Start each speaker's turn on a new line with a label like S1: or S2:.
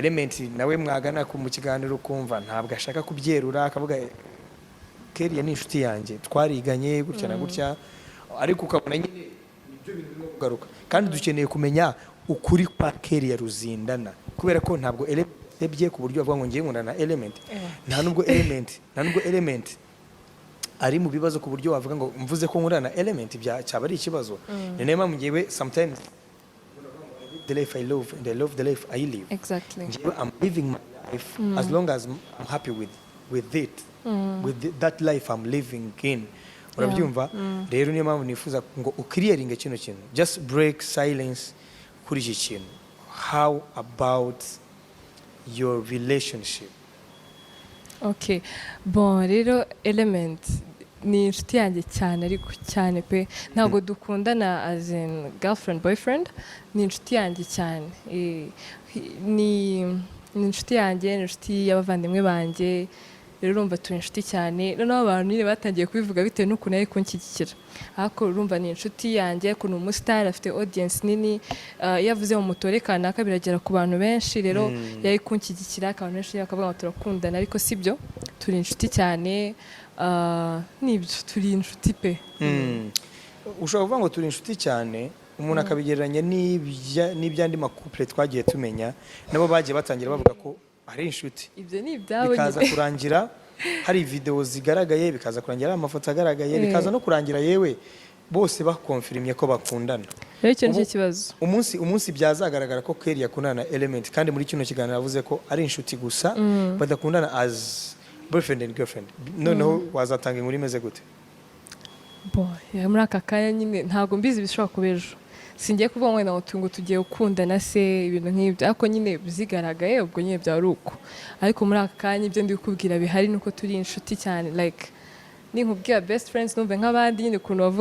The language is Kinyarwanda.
S1: element nawe mwagana ku mu kiganiro kumva ntabwo ashaka kubyerura akavuga Kelly ni inshuti yanjye twariganye gutya na gutya ariko ukabona nyine ibyo bintu birimo kugaruka kandi dukeneye kumenya ukuri kwa Kelly ya Ruzindana kubera ko ntabwo ebye ku buryo avuga ngo ngiye nkundana na element nta nubwo element ari mu bibazo ku buryo wavuga ngo mvuze ko nkundana na element cyaba ari ikibazo niyo mpamvu ngiye sometimes the life I love and I love the life I live.
S2: Exactly.
S1: I'm living my life as long as I'm happy with it, that life I'm living in. Urabyumva rero niyo mpamvu nifuza ngo uclearing kino kintu just break silence kuri iki kintu. How about your relationship?
S2: Okay, bon rero element ni inshuti yanjye cyane ariko cyane pe ntabwo dukundana as in girlfriend boyfriend ni inshuti yanjye cyane ni inshuti yanjye ni inshuti y'abavandimwe banjye rero urumva turi inshuti cyane noneho abantu nyine batangiye kubivuga bitewe n'ukuntu ari kunshyigikira ariko urumva ni inshuti yanjye ko ni umusitari afite audience nini yavuze mu mutore kanaka biragera ku bantu benshi rero yari kunshyigikira abantu benshi bakavuga ngo turakundana ariko sibyo turi inshuti cyane nibyo turi inshuti pe
S1: ushobora kuvuga ngo turi inshuti cyane umuntu akabigereranya n'ibyandi makupure twagiye tumenya nabo bagiye batangira bavuga ko ari inshuti
S2: ibyo ni ibyabo
S1: bikaza kurangira hari video zigaragaye bikaza kurangira amafoto agaragaye bikaza no kurangira yewe bose bakonfirmye ko bakundana
S2: rero icyo nicyo kibazo
S1: umunsi byazagaragara ko Kelly yakundana na element kandi muri kino kiganiro yavuze ko ari inshuti gusa badakundana as boyfriend and girlfriend noneho wazatanga inkuru imeze gute
S2: muri aka kanya nyine ntabwo mbizi bishobora kuba ejo singiye kuvuga ngo tugiye gukundana se ibintu nk'ibyo ariko nyine bizigaragaye ubwo nyine byari uko ariko muri aka kanya ibyo ndi kukubwira bihari nuko turi inshuti cyane like ni nkubwira best friends numve nk'abandi nyine ukuntu bavuga